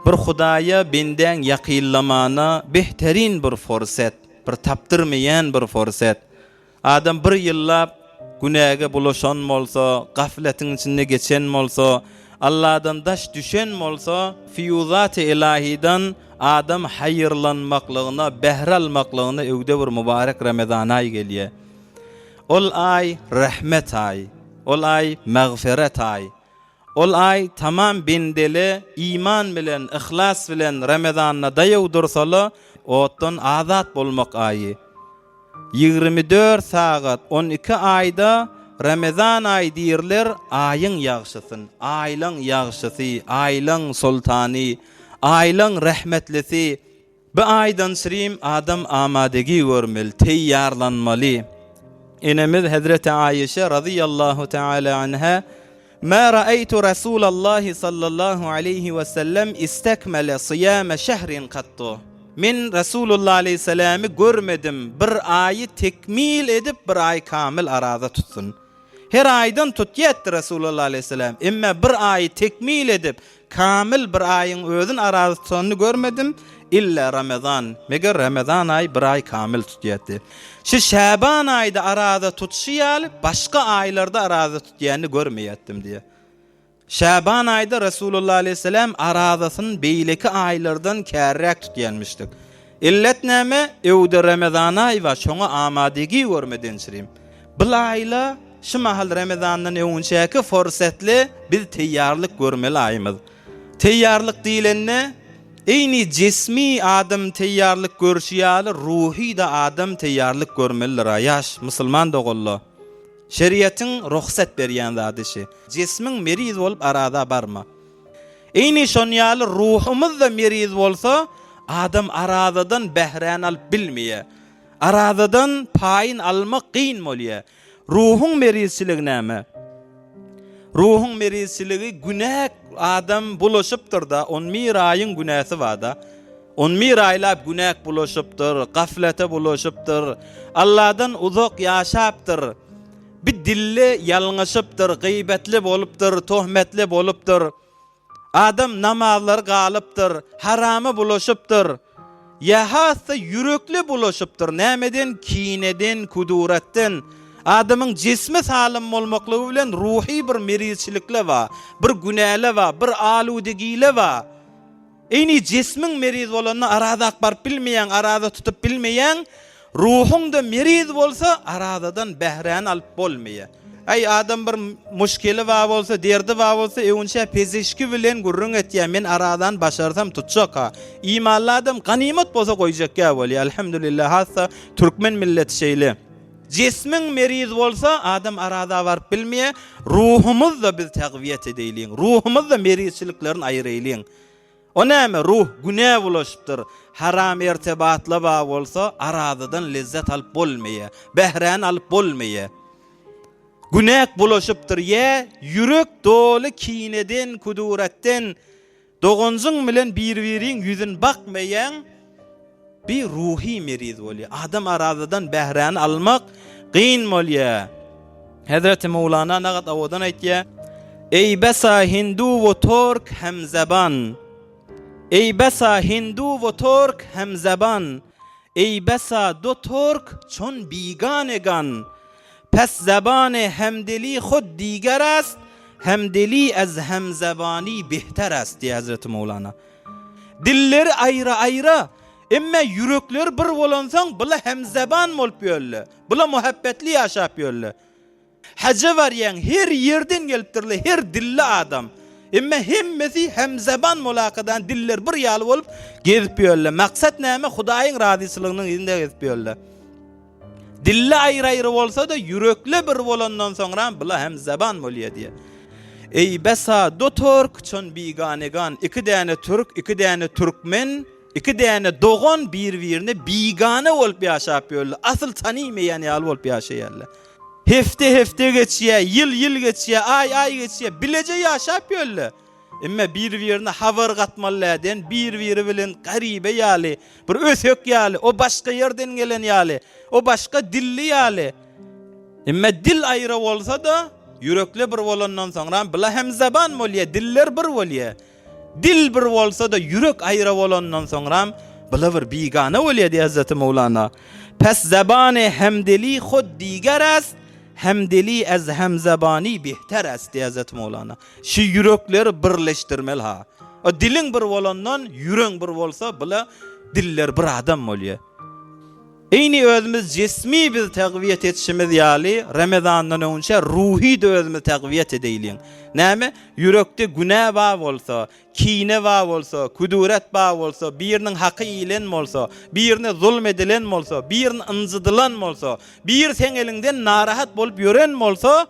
bir Hudaya benden yakillamana behterin bir forsat, bir taptırmayan bir forsat. Adam bir yıllap günäge bulaşan bolsa, gafletin içinde geçen bolsa, Allah'dan daş düşen bolsa, fiyuzat-ı ilahiden adam hayırlanmaklığına, behralmaklığına öwde bir mübarek Ramazan ay gelýär. Ol ay rahmet ay, ol ay mağfiret ay. Ol ay tamam bindeli iman bilen, ihlas bilen Ramazanna daýaw dursaly, otdan azat bolmak ayı. 24 saat 12 ayda Ramazan ay diýirler, aýyň ýagşysyn, aýlaň ýagşysy, aýlaň sultany, aýlaň rahmetlisi. Bu aydan sirim adam amadegi görmeli, teýýarlanmaly. Enemiz Hazreti Aýeşe radıyallahu teala anha "Ma ra'aytu Rasulallahi sallallahu aleyhi ve sellem istekmele siyame şehrin qattu." Men Rasulullah aleyhissalamy görmedim. Bir ayı tekmil edip bir ay kamil arada tutsun. Her aydan tutýatdy Rasulullah aleyhissalam. Emma bir ayı tekmil edip kamil bir ayın özün arada tutsanny görmedim. İlla Ramazan. Meger Ramazan ay bir ay kamil tutýatdy. Şu Şaban ayda arada tutuşýaly, başga aylarda arada tutýanny görmeýetdim diýe. Şaban ayda Rasulullah aleyhissalam aradasyn beýleki aylardan kärräk tutýanmışdyk. İllet näme? Öwde Ramazan ay we şoňa amadegi görmeden şirim. Bu ayla şu mahal Ramazandan öňçäki forsatly biz teýýarlyk görmeli aýmyz. Teýýarlyk diýilenne eyni cismi adam teýýarlyk görşýäli, ruhi da adam teýýarlyk görmelidir. Ýaş musulman dogully. Şeriatyň ruhsat berýän zadyşy. Cismiň meriz bolup arada barma. Eyni şonýaly ruhumyz da meriz bolsa, adam aradadan behrän alyp bilmeýär. Aradadan paýyn almak gyn bolýar. Ruhuň merizçiligi näme? Ruhuň merizçiligi günäk adam bulaşypdyr da, 11 aýyň günäsi wada. 11 aýlap günäk bulaşypdyr, gaflete bulaşypdyr, Allah'dan uzak ýaşapdyr. Bir dille yalňyşypdyr, gıybetli bolupdyr, tohmetli bolupdyr. Adam namazlar galypdyr, haramy bulaşypdyr. Ýa-hassa yürekli bulaşypdyr. Nämeden? Kineden, kuduratdan. Adamın cismi salim bolmaklygy bilen ruhi bir merizçilikle va, bir günäle va, bir aludegile va. Eyni cismiň meriz bolanyny arada akbar bilmeýän, arada tutup bilmeýän, ruhuň da meriz bolsa aradadan behrän alyp bolmaýar. Ay adam bir muşkeli va bolsa, derdi va bolsa, öňçe pezişki bilen gurrun etýär, men aradan başarsam tutjak ha. İmanly adam ganimet bolsa goýjak ya bolýar. Elhamdülillah, hassa türkmen milleti şeýle. Cismiň meriz bolsa adam arada barp bilmeýär, ruhumyz da biz taqwiyet edýäliň. Ruhumyz da merizçiliklerini aýyrýalyň. O näme? Ruh günä bulaşypdyr. Haram irtibatla ba bolsa aradadan lezzet alyp bolmaýar, behrän alyp bolmaýar. Günäk bulaşypdyr ýa yürek doly kineden, kuduratdan, dogonjyň bilen bir-biriň ýüzüne bakmaýan bir ruhi meriz bolýar. Adam aradadan behrän almak gyn bolýar. Hazreti Mevlana nagat awadan aýtýar: "Ey besa Hindu we Türk hemzaban. Ey besa Hindu we Türk hemzaban. Ey besa do Türk çon biganegan. Pes zabane hemdeli khud diger ast, hemdeli az hemzabani behter ast" diýär Hazreti Mevlana. Dilleri aýra aýra, emma yürekler bir bolansaň, bula hemzaban bolup ýörler. Bula muhabbetli ýaşap ýörler. Haja barýan her ýerden gelipdirler, her dilli adam. Emma hemmesi hemzaban mulaqadan diller bir ýaly bolup gezip ýörler. Maksat näme? Hudaýyň razyçylygynyň ýerinde gezip ýörler. Dille aýra-aýra bolsa da yürekli bir bolandan soňra bula hemzaban bolýar diýär. Ey besa do Türk çon biganegan. Iki däne Türk, iki däne Türkmen, iki däne dogon bir-birini bigane bolup ýaşap ýörler. Asyl tanymaýan ýaly bolup ýaşaýarlar. Hefte geçýär, ýyl geçýär, ay geçýär, bileje ýaşap ýörler. Emma bir-birini habar gatmalardan, bir-biri bilen garibe ýaly, bir ösök ýaly, o başga ýerden gelen ýaly, o başga dilli ýaly. Emma dil aýra bolsa da yürekli bir bolandan soňra bila hemzaban bolýar, diller bir bolýar. Dil bir bolsa da yürek aýra bolandan soňram bula bir bigana bolýar Hazreti Mevlana. Pes zabane hemdeli khud digar ast, hemdeli az hemzabani behter ast Hazreti Mevlana. Şu yürekleri birleşdirmeli ha. O dilin bir bolandan yüreň bir bolsa bula diller bir adam bolýar. Eyni özümüz cismi biz täqwiyet etişimiz ýaly Ramazandan önce ruhi de özümüz täqwiyet edýän. Näme? Yürekde günah bar bolsa, kine bar bolsa, kuduret bar bolsa, biriniň haky ilen bolsa, birine zulm edilen bolsa, birine ınjydylan bolsa, bir sen elinden narahat bolup ýören bolsa,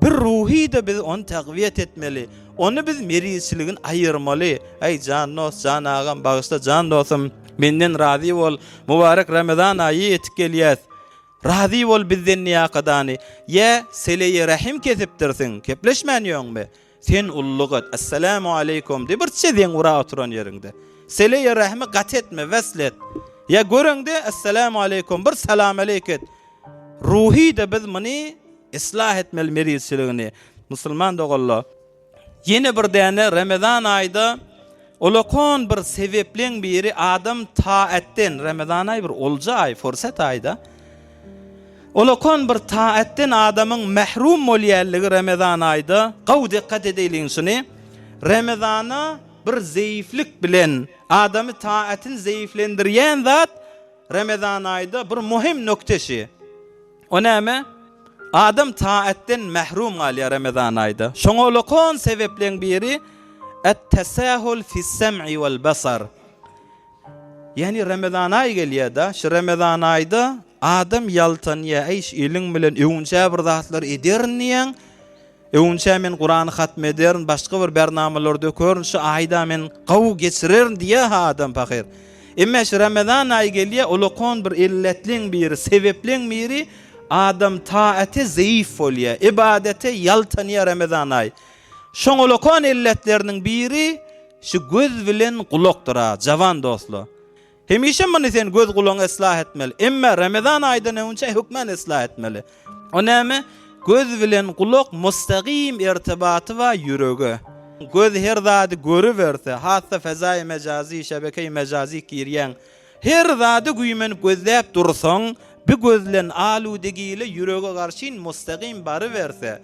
bir ruhi de biz onu täqwiyet etmeli. Onu biz merizçiligin aýyrmaly. Ey can dost, can agam, bagyşla can dostum. Menden razi bol, mübarek Ramazan ayı etip gelýär. Razi bol bizden niýakadany. Ya sele-i rahim kesipdirsin, kepleşmän ýöňbe. Sen ulluk et, assalamu aleykum de bir çezen ura oturan ýerinde. Sele-i rahimi gat etme, veslet. Ya görüňde assalamu aleykum bir salam aleyket. Ruhi de biz meni islah etmeli merizçiligini. Musulman dogalla. Yine bir däne Ramazan aýda olakon bir sebeplen biri adam taatden Ramazan ay bir olca ay, fursat ayda. Olakon bir taatden adamın mahrum bolýarlygy Ramazan ayda gaw dikkat edeýin şunu. Ramazana bir zayıflık bilen adamı taatin zayıflendirýän zat Ramazan ayda bir muhim noktaşy. O näme? Adam taatden mahrum galýar Ramazan ayda. Şoňa olakon sebeplen biri et-tesahul fi's-sem'i vel-basar. Yani Ramazan ayı gelýär da, şu Ramazan ayda adam yaltanýar, eýş ilin bilen öwünçä bir zatlar ederniýän, öwünçä men Kur'an hatm ederin, başga bir bernamalarda görün, şu aýda men gaw geçirerin diýä adam pakyr. Emma şu Ramazan ayı gelýär, olakon bir illetliň biri, sebepleň biri adam taate zayıf bolýar, ibadete yaltanýar Ramazan ayı. Şoňolokon illetleriniň biri şu göz bilen kulakdyr, jawan dostlar. Hemişe meni sen göz kulagyny islah etmeli. Emma Ramazan aýdan önce hükmen islah etmeli. O näme? Göz bilen kulak mustaqim irtibaty we ýüregi. Göz her zady görüberse, hatda fezai mejazi, şebeke-i mejazi kirýän her zady güýmen gözläp dursaň, bu gözlen aludegile ýürege garşy mustaqim barıberse,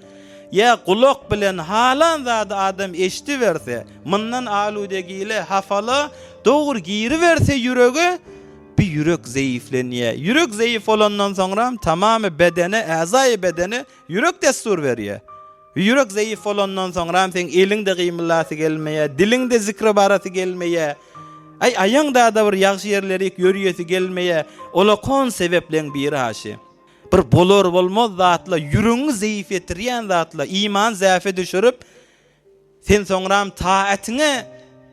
ya kulak bilen halan zady adam eşdi verse, mundan aludegiyle hafala doğru giri verse ýüregi, bir ýürek zayıflenýär. Ýürek zayıf olandan soňra tamamy bedene, äzaý bedene ýürek destur berýär. Ýürek zayıf olandan soňra sen elinde gymylaty gelmeýär, dilinde zikri baraty gelmeýär. Aýaňda da bir ýagşy ýerleri görýäsi gelmeýär. Olakon sebeplen biri haşy. Bir bolar bolmaz zatla ýüregiňi zayıf etdirýän zatla iman zäfe düşürüp sen soňram taatine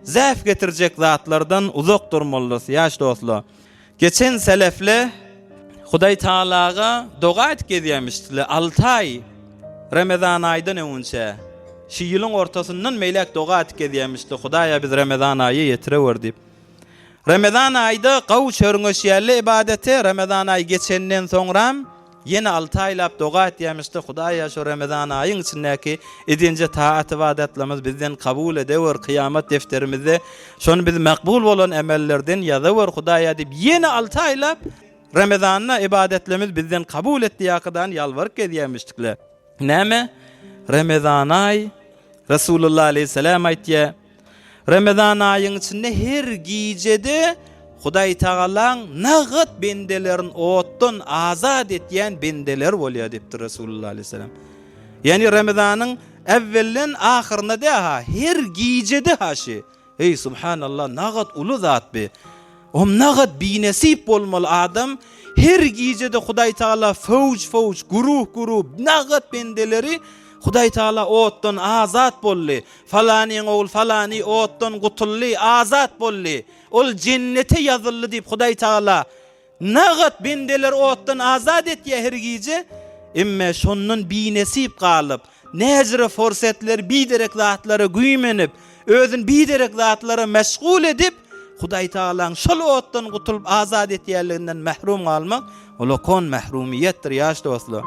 zäf getirjek zatlardan uzak durmalysy ýaş dostlar. Geçen selefle Hudaý Taalaga doga etýärmişdiler 6 ay Ramazan aýdan önce. Şu ýylyň ortasyndan meýlek doga etýärmişdi. Hudaýa biz Ramazan aýy ýetirewer diýip. Ramazan aýda gaw çörüňeşýärli ibadete Ramazan aýy geçenden soňram yine 6 aylap doga etýärmişdi. Hudaýa şu Ramazan aýyň içindäki edinje taat ibadetlerimiz bizden kabul edewer, kıyamet defterimizde şonu biz makbul bolan emellerden ýazawer Hudaýa diýip yine 6 aylap Ramazanna ibadetlerimiz bizden kabul etdiýäkidan ýalwaryp edýärmişdikler. Näme? Ramazan aý Resulullah aleyhisselam aýtdy. Ramazan aýyň içinde her gijede Hudaý Taalaň nagat bendelerin otdan azad etýän bendeler bolýar diýipdir Resulullah aleyhisselam. Yani Ramazanyň evvellen ahyryna da her gijede haşy. Ey subhanallah, nagat ulu zat be. O nagat binesip bolmaly adam her gijede Hudaý Taala fawj guruh nagat bendeleri Hudaý Taala otdan azat bolly. Falanyň oğul falany otdan gutully, azat bolly. Ol cennete ýazyldy diýip Hudaý Taala nagat bendeler otdan azat etýär her gije. Emme şondan binesip galyp, näzire fursatlar biderek zatlary güýmenip, özün biderek zatlara meşgul edip Hudaý Taalaň şol otdan gutulup azat etýärliginden mahrum galmak, olakon mahrumiýetdir ýaş dostlar.